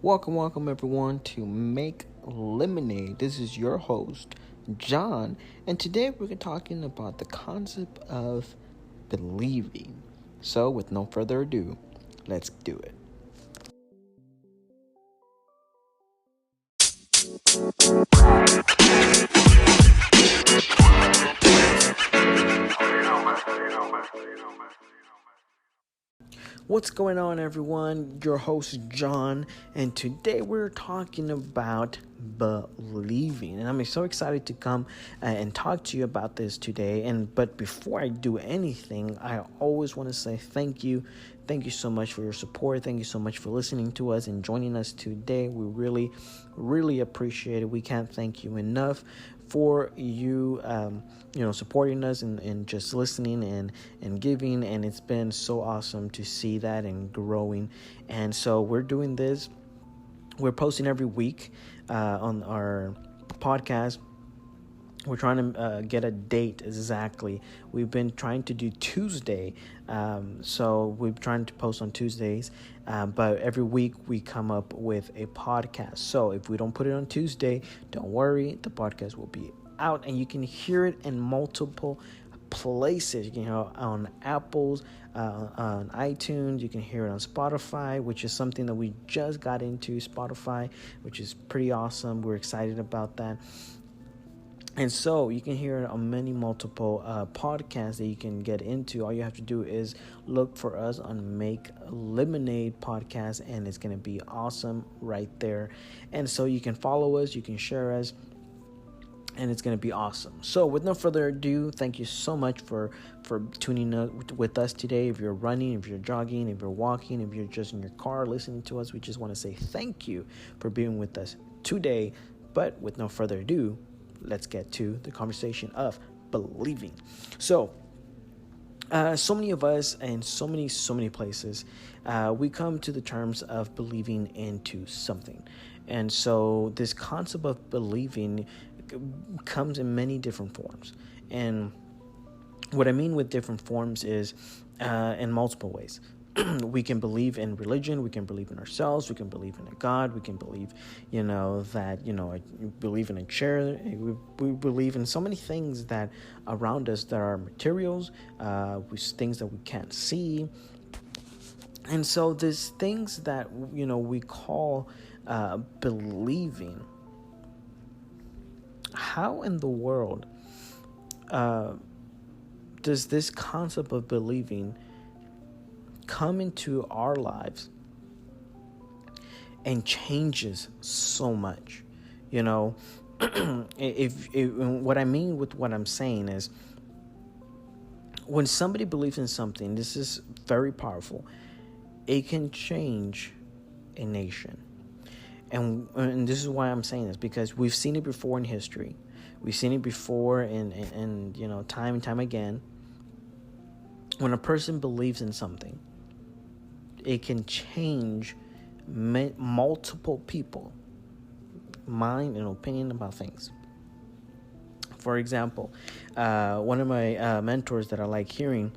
Welcome everyone to Make Lemonade. This is your host, John, and today we're talking about the concept of believing. So, with no further ado, let's do it. What's going on, everyone? Your host, John, and today we're talking about believing. And I'm so excited to come and talk to you about this today. But before I do anything, I always want to say thank you. Thank you so much for your support. Thank you so much for listening to us and joining us today. We really appreciate it. We can't thank you enough for you supporting us and just listening and giving, and it's been so awesome to see that and growing. And so we're doing this, we're posting every week on our podcast. We're trying to get a date exactly. We've been trying to do Tuesday. So we're trying to post on Tuesdays. But every week we come up with a podcast. So if we don't put it on Tuesday, don't worry. The podcast will be out and you can hear it in multiple places. You can hear it on Apple's, on iTunes. You can hear it on Spotify, which is something that we just got into, Spotify, which is pretty awesome. We're excited about that. And so you can hear it on many multiple podcasts that you can get into. All you have to do is look for us on Make Lemonade Podcast, and it's going to be awesome right there. And so you can follow us, you can share us, and it's going to be awesome. So with no further ado, thank you so much for tuning up with us today. If you're running, if you're jogging, if you're walking, if you're just in your car listening to us, we just want to say thank you for being with us today. But with no further ado, let's get to the conversation of believing. So many of us and so many places, we come to the terms of believing into something. And so this concept of believing comes in many different forms. And what I mean with different forms is in multiple ways. We can believe in religion, we can believe in ourselves, we can believe in a God, we can believe, that, I believe in a chair, we believe in so many things that around us that are materials, things that we can't see. And so there's things that, we call believing. How in the world does this concept of believing come into our lives and changes so much? If what I mean with what I'm saying is, when somebody believes in something, this is very powerful. It can change a nation. And this is why I'm saying this, because we've seen it before in history. We've seen it before in time and time again. When a person believes in something, it can change multiple people mind and opinion about things. For example, one of my mentors that I like hearing,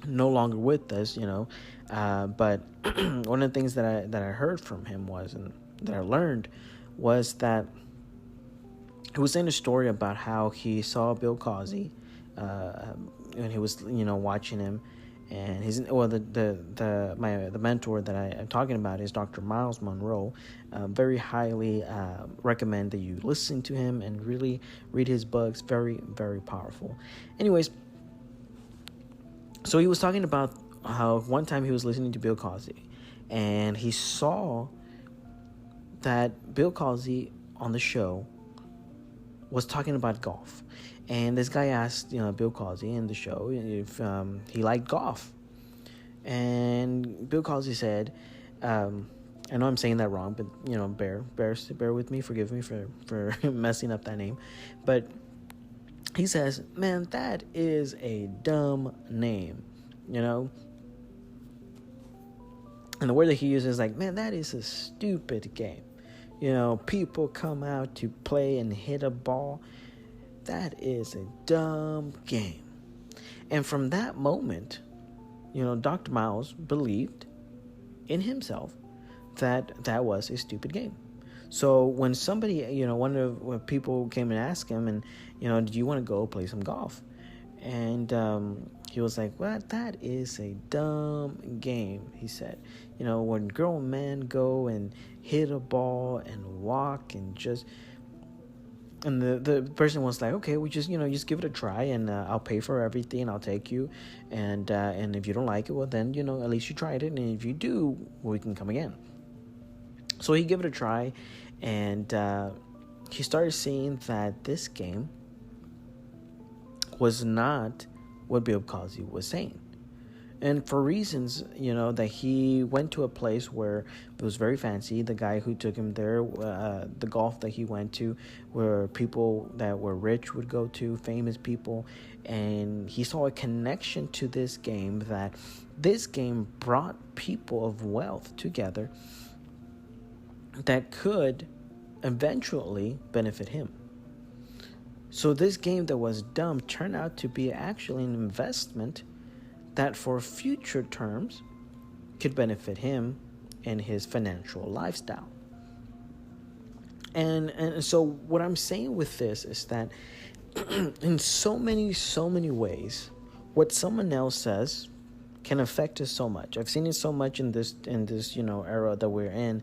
no longer with us, but one of the things that I heard from him was, and that I learned, was that he was saying a story about how he saw Bill Cosby when he was watching him. And the mentor that I'm talking about is Dr. Miles Monroe. Very highly recommend that you listen to him and really read his books. Very, very powerful. Anyways, so he was talking about how one time he was listening to Bill Cosby, and he saw that Bill Cosby on the show was talking about golf. And this guy asked, Bill Cosby in the show if he liked golf. And Bill Cosby said, I know I'm saying that wrong, but, bear with me, forgive me for messing up that name. But he says, man, that is a dumb name, And the word that he uses is like, man, that is a stupid game. People come out to play and hit a ball. That is a dumb game. And from that moment, Dr. Miles believed in himself that was a stupid game. So when somebody, when people came and asked him, and do you want to go play some golf? And he was like, well, that is a dumb game, he said. When grown men go and hit a ball and walk and just... And the person was like, okay, we just give it a try, and I'll pay for everything, I'll take you, and if you don't like it, well then, at least you tried it, and if you do, we can come again. So he gave it a try, and he started seeing that this game was not what Bill Cosby was saying. And for reasons, that he went to a place where it was very fancy. The guy who took him there, the golf that he went to, where people that were rich would go to, famous people. And he saw a connection to this game, that this game brought people of wealth together that could eventually benefit him. So this game that was dumb turned out to be actually an investment that for future terms could benefit him and his financial lifestyle. And so what I'm saying with this is that in so many ways, what someone else says can affect us so much. I've seen it so much in this era that we're in,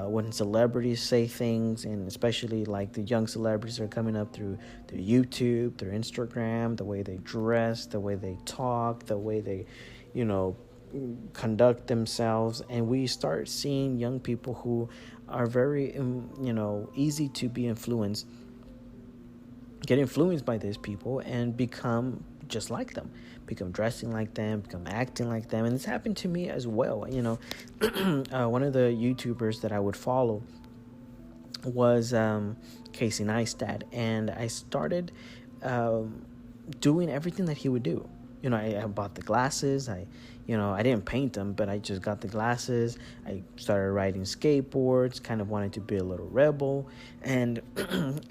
when celebrities say things, and especially like the young celebrities are coming up through their YouTube, their Instagram, the way they dress, the way they talk, the way they, conduct themselves. And we start seeing young people who are very, easy to be influenced, get influenced by these people and become just like them, become dressing like them, become acting like them. And it's happened to me as well. One of the YouTubers that I would follow was Casey Neistat, and I started doing everything that he would do. I bought the glasses. I didn't paint them, but I just got the glasses. I started riding skateboards, kind of wanted to be a little rebel, and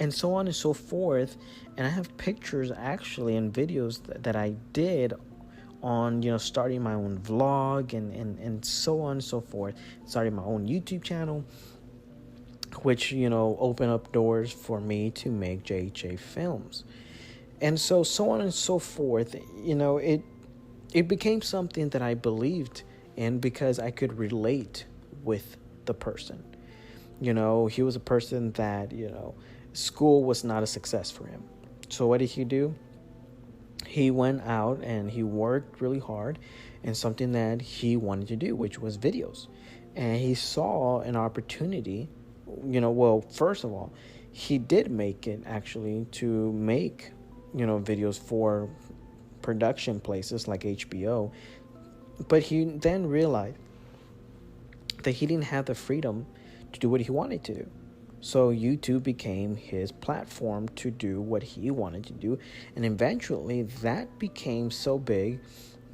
and so on and so forth. And I have pictures actually and videos that I did on, starting my own vlog and so on and so forth. Starting my own YouTube channel, which, opened up doors for me to make JHA films. And so on and so forth. It became something that I believed in because I could relate with the person. He was a person that, school was not a success for him. So what did he do? He went out and he worked really hard in something that he wanted to do, which was videos. And he saw an opportunity, first of all, he did make it actually to make, videos for production places like HBO. But he then realized that he didn't have the freedom to do what he wanted to do. So YouTube became his platform to do what he wanted to do. And eventually that became so big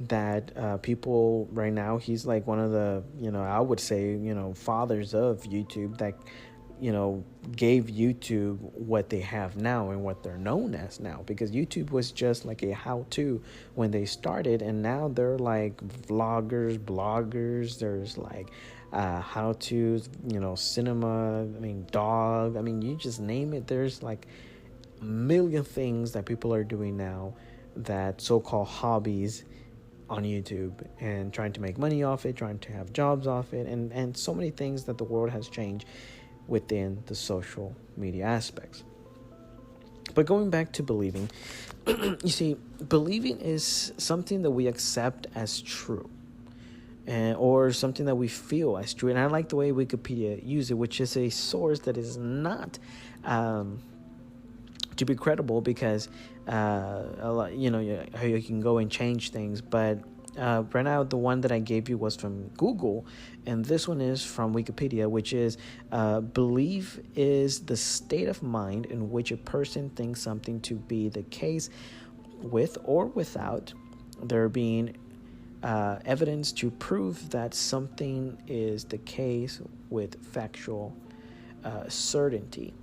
that people right now, he's like one of the, I would say, fathers of YouTube that, gave YouTube what they have now and what they're known as now. Because YouTube was just like a how-to when they started. And now they're like vloggers, bloggers. There's like how-tos, cinema, dog. You just name it. There's like a million things that people are doing now, that so-called hobbies on YouTube, and trying to make money off it, trying to have jobs off it, and so many things that the world has changed within the social media aspects. But going back to believing, you see, believing is something that we accept as true, or something that we feel as true. And I like the way Wikipedia uses it, which is a source that is not to be credible, because a lot, you can go and change things. But right now, the one that I gave you was from Google, and this one is from Wikipedia, which is belief is the state of mind in which a person thinks something to be the case, with or without there being evidence to prove that something is the case with factual certainty.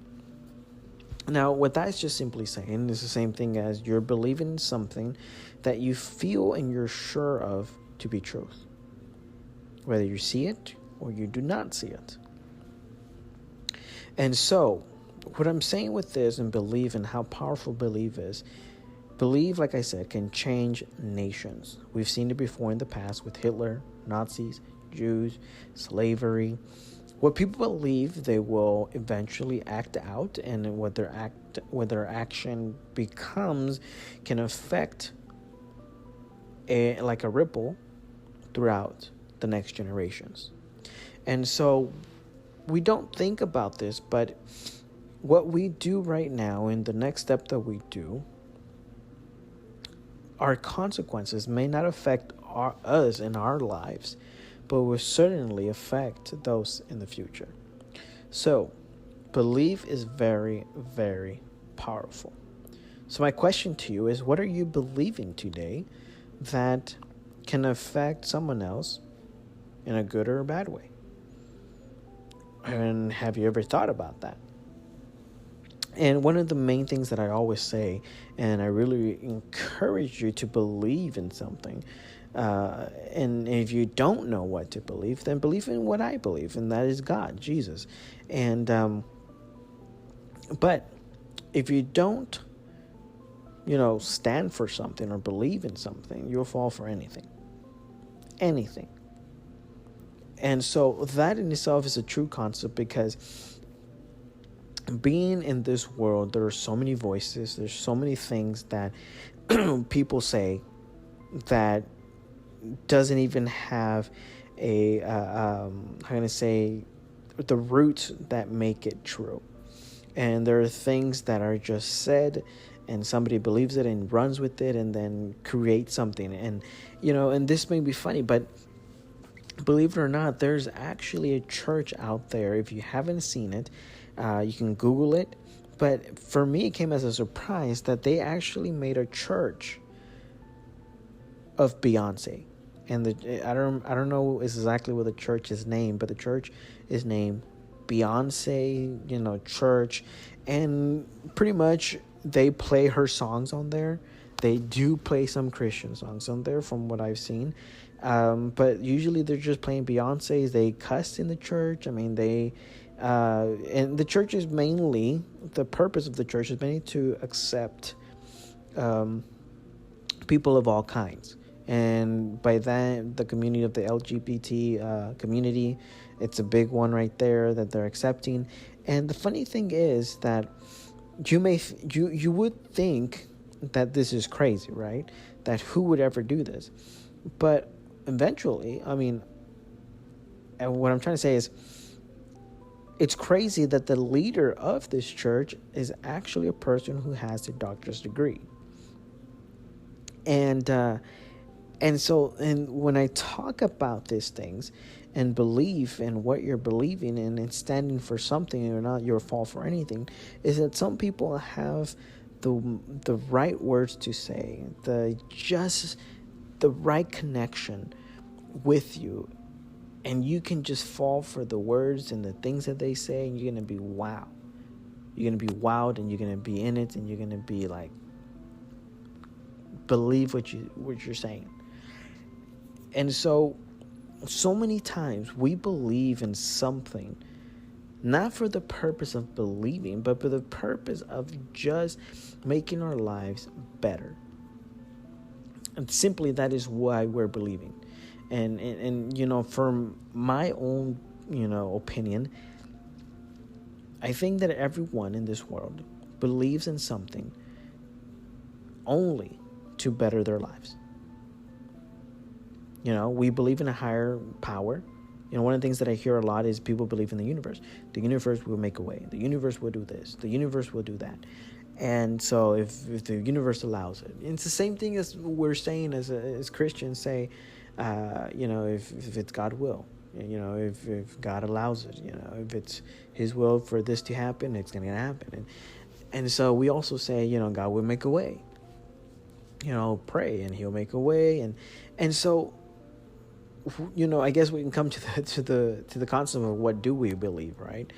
Now, what that is just simply saying is the same thing as you're believing in something that you feel and you're sure of to be truth, whether you see it or you do not see it. And so, what I'm saying with this and belief and how powerful belief is, belief, like I said, can change nations. We've seen it before in the past with Hitler, Nazis, Jews, slavery. What people believe, they will eventually act out, and what their action becomes can affect like a ripple throughout the next generations. And so we don't think about this, but what we do right now and the next step that we do, our consequences may not affect us in our lives, but will certainly affect those in the future. So, belief is very, very powerful. So my question to you is, what are you believing today that can affect someone else in a good or a bad way? And have you ever thought about that? And one of the main things that I always say, and I really encourage you to believe in something, and if you don't know what to believe, then believe in what I believe, and that is God, Jesus. And but if you don't, stand for something or believe in something, you'll fall for anything. And so that in itself is a true concept, because being in this world, there are so many voices, there's so many things that people say that doesn't even have a the roots that make it true. And there are things that are just said, and somebody believes it and runs with it and then creates something. And and this may be funny, but believe it or not, there's actually a church out there. If you haven't seen it, you can Google it. But for me, it came as a surprise that they actually made a church of Beyonce. And I don't know exactly what the church is named, but the church is named Beyonce, church. And pretty much they play her songs on there. They do play some Christian songs on there from what I've seen. But usually they're just playing Beyonce's. They cuss in the church. I mean, and the church is mainly, the purpose of the church is mainly to accept people of all kinds. And by that, the community of the LGBT community, it's a big one right there that they're accepting. And the funny thing is that you would think that this is crazy, right? That who would ever do this? But eventually, and what I'm trying to say is, it's crazy that the leader of this church is actually a person who has a doctor's degree. And when I talk about these things and belief and what you're believing in and standing for something or not your fault for anything, is that some people have the right words to say, the right connection with you, and you can just fall for the words and the things that they say, and you're gonna be wow. You're gonna be wowed, and you're gonna be in it, and you're gonna be like, believe what you're saying. And so many times we believe in something, not for the purpose of believing, but for the purpose of just making our lives better. And simply that is why we're believing. And from my own, opinion, I think that everyone in this world believes in something only to better their lives. We believe in a higher power. One of the things that I hear a lot is people believe in the universe. The universe will make a way. The universe will do this. The universe will do that. And so if the universe allows it, it's the same thing as we're saying as Christians say, if it's God will, if God allows it, if it's His will for this to happen, it's going to happen. And so we also say, God will make a way. Pray and He'll make a way. And so, I guess we can come to the concept of what do we believe, right?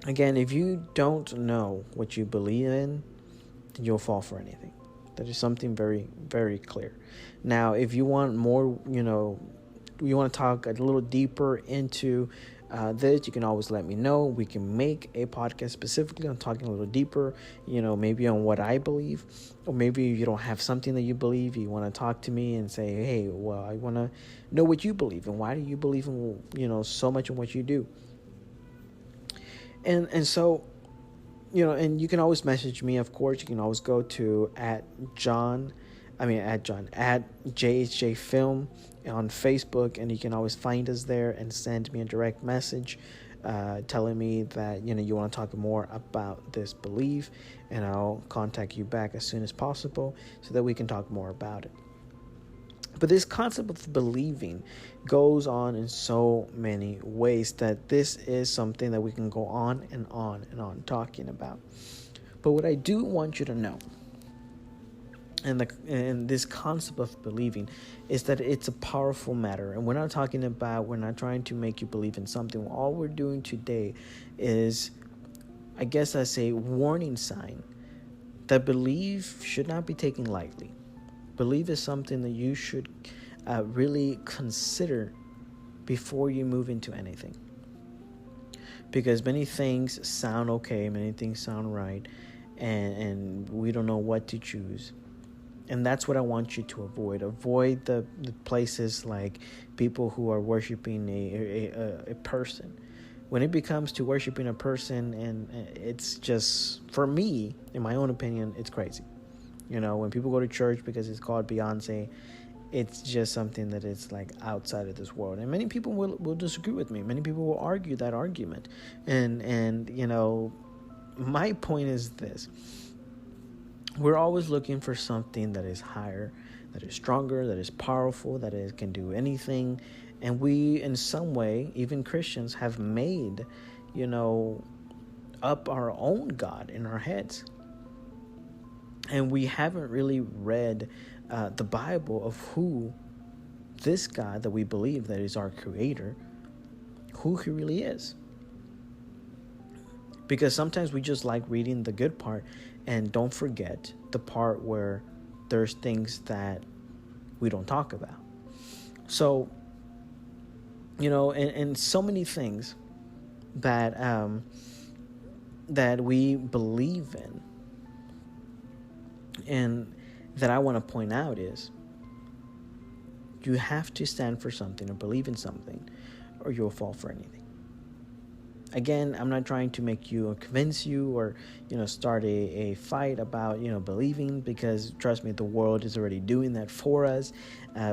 Again, if you don't know what you believe in, then you'll fall for anything. That is something very, very clear. Now, if you want more, you want to talk a little deeper into this, you can always let me know. We can make a podcast specifically on talking a little deeper, maybe on what I believe, or maybe you don't have something that you believe. You want to talk to me and say, hey, well, I want to know what you believe and why do you believe in, so much in what you do. And so, and you can always message me, of course. You can always go to at JHJ Film on Facebook, and you can always find us there and send me a direct message telling me that you want to talk more about this belief, and I'll contact you back as soon as possible so that we can talk more about it. But this concept of believing goes on in so many ways that this is something that we can go on and on and on talking about. But what I do want you to know, and this concept of believing, is that it's a powerful matter. And we're not trying to make you believe in something. All we're doing today is, I guess I say, warning sign that belief should not be taken lightly. Belief is something that you should really consider before you move into anything. Because many things sound okay, many things sound right, and we don't know what to choose. And that's what I want you to avoid. Avoid the places like people who are worshiping a person. When it becomes to worshiping a person, and it's just, for me, in my own opinion, it's crazy. When people go to church because it's called Beyonce, it's just something that is like outside of this world. And many people will disagree with me. Many people will argue that argument. And my point is this. We're always looking for something that is higher, that is stronger, that is powerful, that can do anything. And we, in some way, even Christians, have made, up our own God in our heads. And we haven't really read the Bible of who this God that we believe that is our creator, who he really is. Because sometimes we just like reading the good part and don't forget the part where there's things that we don't talk about. So, and so many things that that we believe in, and that I want to point out is, you have to stand for something or believe in something, or you'll fall for anything. Again, I'm not trying to make you or convince you or, start a fight about, believing, because trust me, the world is already doing that for us.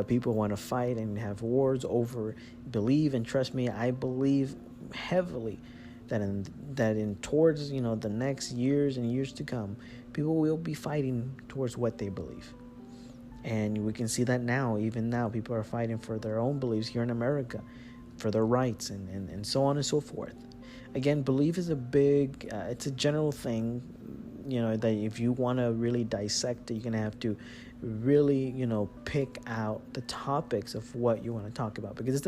People want to fight and have wars over believe. And trust me, I believe heavily that in towards, the next years and years to come, people will be fighting towards what they believe. And we can see that now. Even now, people are fighting for their own beliefs here in America, for their rights and so on and so forth. Again, belief is it's a general thing, that if you want to really dissect it, you're going to have to really, pick out the topics of what you want to talk about, because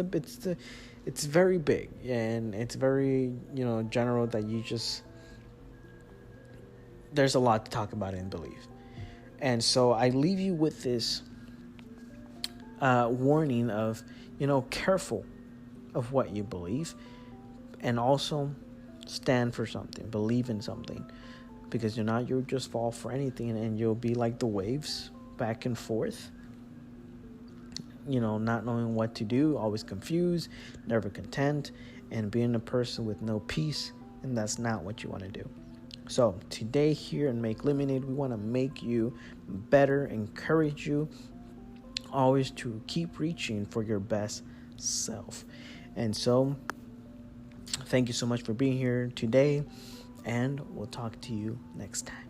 it's very big and it's very, general, that there's a lot to talk about in belief. And so I leave you with this warning of, careful of what you believe. And also stand for something, believe in something, because you'll just fall for anything, and you'll be like the waves back and forth, not knowing what to do, always confused, never content, and being a person with no peace. And that's not what you want to do. So today here in Make Lemonade, we want to make you better, encourage you always to keep reaching for your best self. And so thank you so much for being here today, and we'll talk to you next time.